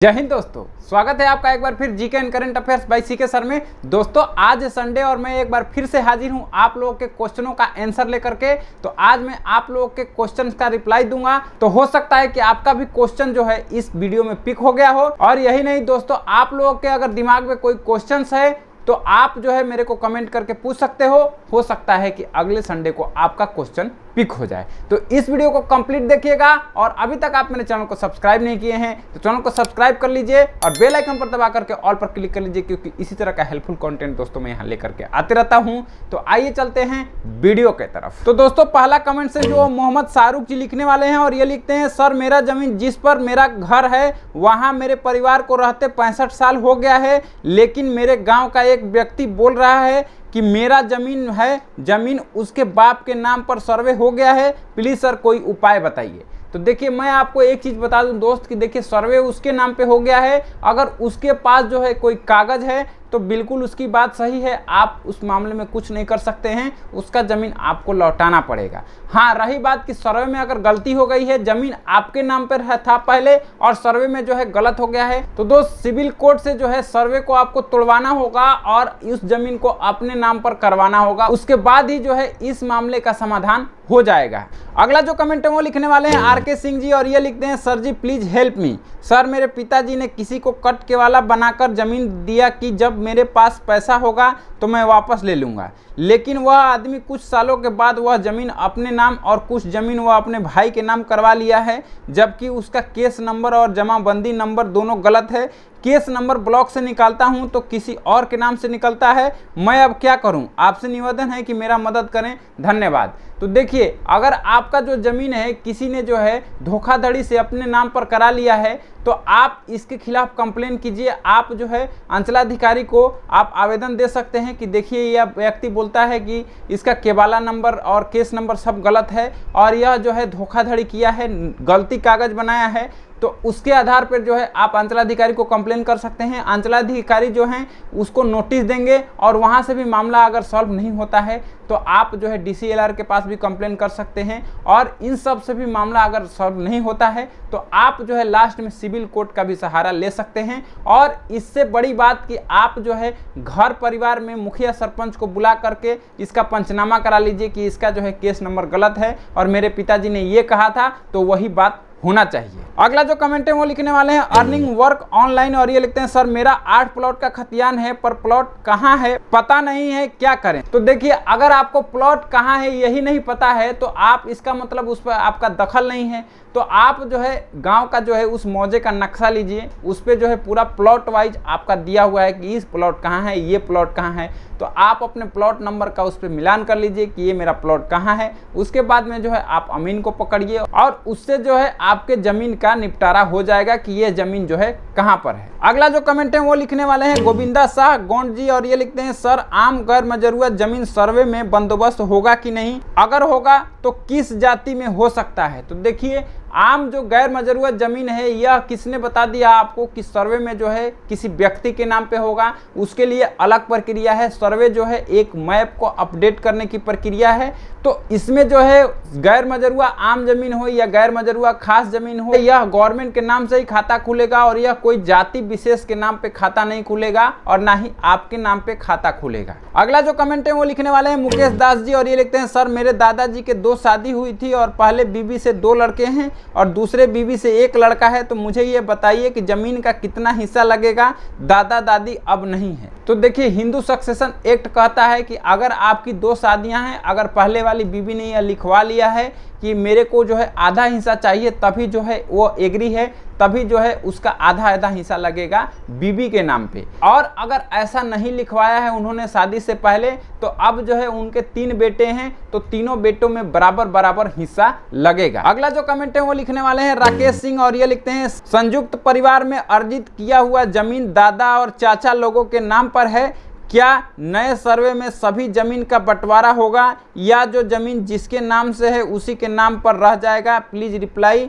जय हिंद दोस्तों, स्वागत है आपका एक बार फिर GK and current affairs by CK sir में। दोस्तों आज संडे और मैं एक बार फिर से हाजिर हूं आप लोगों के क्वेश्चनों का आंसर लेकर के। तो आज मैं आप लोगों के क्वेश्चंस का रिप्लाई दूंगा। तो हो सकता है कि आपका भी क्वेश्चन जो है इस वीडियो में पिक हो गया हो। और यही नहीं दोस्तों, आप लोगों के अगर दिमाग में कोई क्वेश्चन है तो आप जो है मेरे को कमेंट करके पूछ सकते हो सकता है कि अगले संडे को आपका क्वेश्चन पिक हो जाए। तो इस वीडियो को कंप्लीट देखिएगा और अभी तक आप मेरे चैनल को सब्सक्राइब नहीं किए हैं तो चैनल को सब्सक्राइब कर लीजिए और बेल आइकन पर दबा करके ऑल पर क्लिक कर लीजिए, क्योंकि इसी तरह का हेल्पफुल कंटेंट दोस्तों मैं यहाँ लेकर के आते रहता हूँ। तो आइए चलते हैं वीडियो के तरफ। तो दोस्तों पहला कमेंट से जो मोहम्मद शाहरुख जी लिखने वाले हैं और ये लिखते हैं, सर मेरा जमीन जिस पर मेरा घर है वहाँ मेरे परिवार को रहते 65 साल हो गया है, लेकिन मेरे गाँव का एक व्यक्ति बोल रहा है कि मेरा जमीन है, जमीन उसके बाप के नाम पर सर्वे हो गया है, प्लीज़ सर कोई उपाय बताइए। तो देखिए मैं आपको एक चीज़ बता दूं दोस्त कि देखिए सर्वे उसके नाम पे हो गया है। अगर उसके पास जो है कोई कागज़ है तो बिल्कुल उसकी बात सही है, आप उस मामले में कुछ नहीं कर सकते हैं, उसका ज़मीन आपको लौटाना पड़ेगा। हाँ, रही बात कि सर्वे में अगर गलती हो गई है, ज़मीन आपके नाम पर था पहले और सर्वे में जो है गलत हो गया है, तो दोस्त सिविल कोर्ट से जो है सर्वे को आपको तोड़वाना होगा और उस ज़मीन को अपने नाम पर करवाना होगा। उसके बाद ही जो है इस मामले का समाधान हो जाएगा। अगला जो कमेंट है वो लिखने वाले हैं आर के सिंह जी और ये लिखते हैं, sir ji please help me. Sir मेरे पिताजी ने किसी को कट के वाला बनाकर ज़मीन दिया कि जब मेरे पास पैसा होगा तो मैं वापस ले लूँगा, लेकिन वह आदमी कुछ सालों के बाद वह ज़मीन अपने नाम और कुछ ज़मीन वह अपने भाई के नाम करवा लिया है, जबकि उसका केस नंबर और जमाबंदी नंबर दोनों गलत है। केस नंबर ब्लॉक से निकालता हूं तो किसी और के नाम से निकलता है, मैं अब क्या करूं? आपसे निवेदन है कि मेरा मदद करें, धन्यवाद। तो देखिए अगर आपका जो ज़मीन है किसी ने जो है धोखाधड़ी से अपने नाम पर करा लिया है तो आप इसके खिलाफ कंप्लेन कीजिए। आप जो है अंचलाधिकारी को आप आवेदन दे सकते हैं कि देखिए यह व्यक्ति बोलता है कि इसका केवाला नंबर और केस नंबर सब गलत है और यह जो है धोखाधड़ी किया है, गलती कागज़ बनाया है। तो उसके आधार पर जो है आप अंचलाधिकारी को कंप्लेन कर सकते हैं। अंचलाधिकारी जो हैं उसको नोटिस देंगे और वहाँ से भी मामला अगर सॉल्व नहीं होता है तो आप जो है DCLR के पास भी कंप्लेन कर सकते हैं। और इन सब से भी मामला अगर सॉल्व नहीं होता है तो आप जो है लास्ट में सिविल कोर्ट का भी सहारा ले सकते हैं। और इससे बड़ी बात कि आप जो है घर परिवार में मुखिया सरपंच को बुला करके इसका पंचनामा करा लीजिए कि इसका जो है केस नंबर गलत है और मेरे पिताजी ने ये कहा था, तो वही बात होना चाहिए। अगला जो कमेंट है वो लिखने वाले हैं अर्निंग वर्क ऑनलाइन और ये लिखते हैं, सर मेरा 8 प्लॉट का खतियान है पर प्लॉट कहाँ है पता नहीं है, क्या करें? तो देखिए अगर आपको प्लॉट कहाँ है यही नहीं पता है तो आप इसका मतलब उस पर आपका दखल नहीं है। तो आप जो है गांव का जो है उस मौजे का नक्शा लीजिए, उस पर जो है पूरा प्लॉट वाइज आपका दिया हुआ है कि इस प्लॉट कहाँ है, ये प्लॉट कहाँ है। तो आप अपने प्लॉट नंबर का उस पर मिलान कर लीजिए कि ये मेरा प्लॉट कहाँ है। उसके बाद में जो है आप अमीन को पकड़िए और उससे जो है आपके ज़मीन का निपटारा हो जाएगा कि ये ज़मीन जो है कहाँ पर है। अगला जो कमेंट है वो लिखने वाले हैं गोविंदा शाह गोंड जी और ये लिखते हैं, सर आम गैर मजरूआ जमीन सर्वे में बंदोबस्त होगा कि नहीं, अगर होगा तो किस जाति में हो सकता है? तो देखिए आम जो गैर मजरूआ ज़मीन है यह किसने बता दिया आपको कि सर्वे में जो है किसी व्यक्ति के नाम पे होगा? उसके लिए अलग प्रक्रिया है। सर्वे जो है एक मैप को अपडेट करने की प्रक्रिया है। तो इसमें जो है गैर मजरूआ आम ज़मीन हो या गैर मजरूआ खास ज़मीन हो, यह गवर्नमेंट के नाम से ही खाता खुलेगा और यह कोई जाति विशेष के नाम पे खाता नहीं खुलेगा और ना ही आपके नाम पे खाता खुलेगा। अगला जो कमेंट है वो लिखने वाले हैं मुकेश दास जी और ये लिखते हैं, सर मेरे दादाजी के 2 शादी हुई थी और पहले बीवी से 2 लड़के हैं और दूसरे बीवी से 1 लड़का है, तो मुझे ये बताइए कि ज़मीन का कितना हिस्सा लगेगा, दादा दादी अब नहीं है। तो देखिए हिंदू सक्सेशन एक्ट कहता है कि अगर आपकी 2 शादियां हैं, अगर पहले वाली बीवी ने यह लिखवा लिया है कि मेरे को जो है आधा हिस्सा चाहिए, तभी जो है वो एग्री है, तभी जो है उसका आधा हिस्सा लगेगा बीबी के नाम पे। और अगर ऐसा नहीं लिखवाया है उन्होंने शादी से पहले, तो अब जो है उनके 3 बेटे हैं तो तीनों बेटों में बराबर हिस्सा लगेगा। अगला जो कमेंट है वो लिखने वाले हैं राकेश सिंह और ये लिखते हैं, संयुक्त परिवार में अर्जित किया हुआ जमीन दादा और चाचा लोगों के नाम पर है, क्या नए सर्वे में सभी ज़मीन का बंटवारा होगा या जो ज़मीन जिसके नाम से है उसी के नाम पर रह जाएगा? Please reply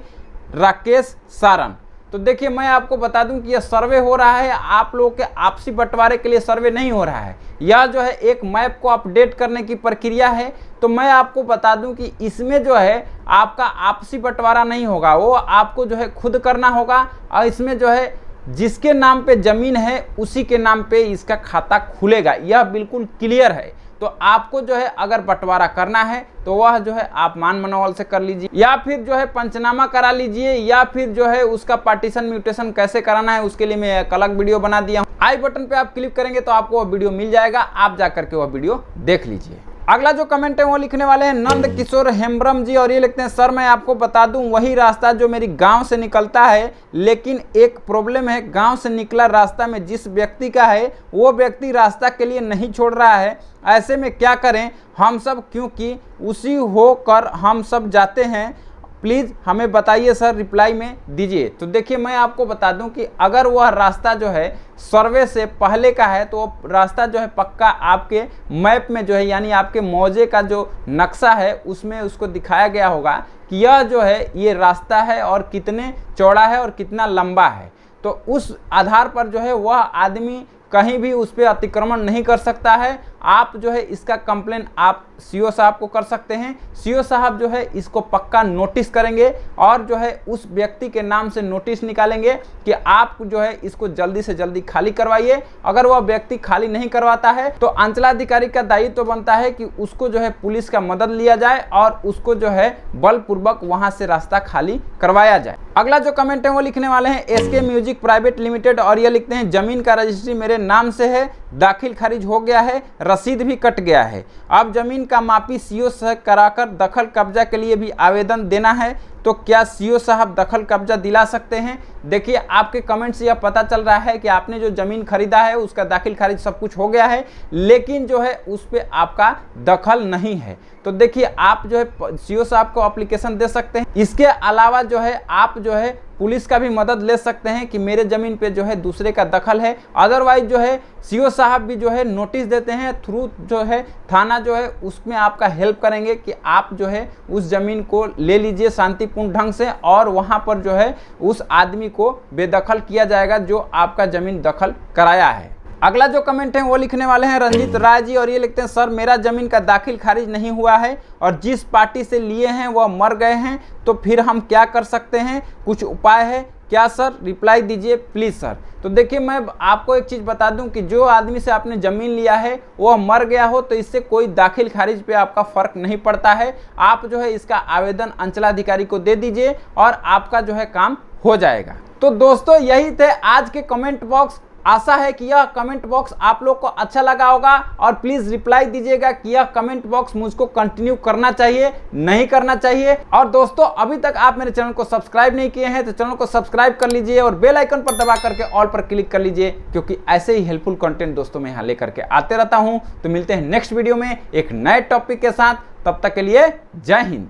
Rakesh Saran. तो देखिए मैं आपको बता दूं कि यह सर्वे हो रहा है, आप लोगों के आपसी बंटवारे के लिए सर्वे नहीं हो रहा है। यह जो है एक मैप को अपडेट करने की प्रक्रिया है। तो मैं आपको बता दूं कि इसमें जो है आपका आपसी बंटवारा नहीं होगा, वो आपको जो है खुद करना होगा। और इसमें जो है जिसके नाम पे जमीन है उसी के नाम पे इसका खाता खुलेगा, यह बिल्कुल क्लियर है। तो आपको जो है अगर बंटवारा करना है तो वह जो है आप मान मनोवल से कर लीजिए, या फिर जो है पंचनामा करा लीजिए, या फिर जो है उसका पार्टीशन म्यूटेशन कैसे कराना है उसके लिए मैं एक अलग वीडियो बना दिया हूँ। आई बटन पे आप क्लिक करेंगे तो आपको वह वीडियो मिल जाएगा, आप जाकर के वह वीडियो देख लीजिए। अगला जो कमेंट है वो लिखने वाले हैं नंद किशोर हेम्ब्रम जी, और ये लिखते हैं सर मैं आपको बता दूं वही रास्ता जो मेरी गांव से निकलता है, लेकिन एक प्रॉब्लम है, गांव से निकला रास्ता में जिस व्यक्ति का है वो व्यक्ति रास्ता के लिए नहीं छोड़ रहा है, ऐसे में क्या करें हम सब, क्योंकि उसी होकर हम सब जाते हैं, प्लीज़ हमें बताइए सर, रिप्लाई में दीजिए। तो देखिए मैं आपको बता दूं कि अगर वह रास्ता जो है सर्वे से पहले का है तो वो रास्ता जो है पक्का आपके मैप में जो है यानी आपके मौजे का जो नक्शा है उसमें उसको दिखाया गया होगा कि यह जो है ये रास्ता है और कितने चौड़ा है और कितना लंबा है। तो उस आधार पर जो है वह आदमी कहीं भी उस पर अतिक्रमण नहीं कर सकता है। आप जो है इसका कंप्लेन आप सीओ साहब को कर सकते हैं। सीओ साहब जो है इसको पक्का नोटिस करेंगे और जो है उस व्यक्ति के नाम से नोटिस निकालेंगे कि आप जो है इसको जल्दी से जल्दी खाली करवाइए। अगर वह व्यक्ति खाली नहीं करवाता है तो अंचलाधिकारी का दायित्व तो बनता है कि उसको जो है पुलिस का मदद लिया जाए और उसको जो है बलपूर्वक वहां से रास्ता खाली करवाया जाए। अगला जो कमेंट है वो लिखने वाले हैं एसके म्यूजिक प्राइवेट लिमिटेड, और ये लिखते हैं जमीन का रजिस्ट्री मेरे नाम से है, दाखिल खारिज हो गया है, रसीद भी कट गया है, अब जमीन का मापी सीओ से कराकर दखल कब्जा के लिए भी आवेदन देना है, तो क्या सीओ साहब दखल कब्जा दिला सकते हैं? देखिए आपके कमेंट से यह पता चल रहा है कि आपने जो जमीन खरीदा है उसका दाखिल खारिज सब कुछ हो गया है, लेकिन जो है उस पर आपका दखल नहीं है। तो देखिए आप जो है सीओ साहब को एप्लीकेशन दे सकते हैं। इसके अलावा जो है आप जो है पुलिस का भी मदद ले सकते हैं कि मेरे ज़मीन पे जो है दूसरे का दखल है। अदरवाइज जो है सीओ साहब भी जो है नोटिस देते हैं थ्रू जो है थाना जो है उसमें आपका हेल्प करेंगे कि आप जो है उस ज़मीन को ले लीजिए शांतिपूर्ण ढंग से, और वहाँ पर जो है उस आदमी को बेदखल किया जाएगा जो आपका ज़मीन दखल कराया है। अगला जो कमेंट है वो लिखने वाले हैं रंजीत राय जी, और ये लिखते हैं सर मेरा जमीन का दाखिल खारिज नहीं हुआ है और जिस पार्टी से लिए हैं वह मर गए हैं, तो फिर हम क्या कर सकते हैं, कुछ उपाय है क्या सर, रिप्लाई दीजिए प्लीज़ सर। तो देखिए मैं आपको एक चीज़ बता दूं कि जो आदमी से आपने ज़मीन लिया है वह मर गया हो तो इससे कोई दाखिल खारिज पे आपका फ़र्क नहीं पड़ता है। आप जो है इसका आवेदन अंचलाधिकारी को दे दीजिए और आपका जो है काम हो जाएगा। तो दोस्तों यही थे आज के कमेंट बॉक्स। आशा है कि यह कमेंट बॉक्स आप लोग को अच्छा लगा होगा, और प्लीज़ रिप्लाई दीजिएगा कि यह कमेंट बॉक्स मुझको कंटिन्यू करना चाहिए नहीं करना चाहिए। और दोस्तों अभी तक आप मेरे चैनल को सब्सक्राइब नहीं किए हैं तो चैनल को सब्सक्राइब कर लीजिए और बेल आइकन पर दबा करके ऑल पर क्लिक कर लीजिए, क्योंकि ऐसे ही हेल्पफुल कंटेंट दोस्तों मैं यहाँ लेकर के आते रहता हूँ। तो मिलते हैं नेक्स्ट वीडियो में एक नए टॉपिक के साथ, तब तक के लिए जय हिंद।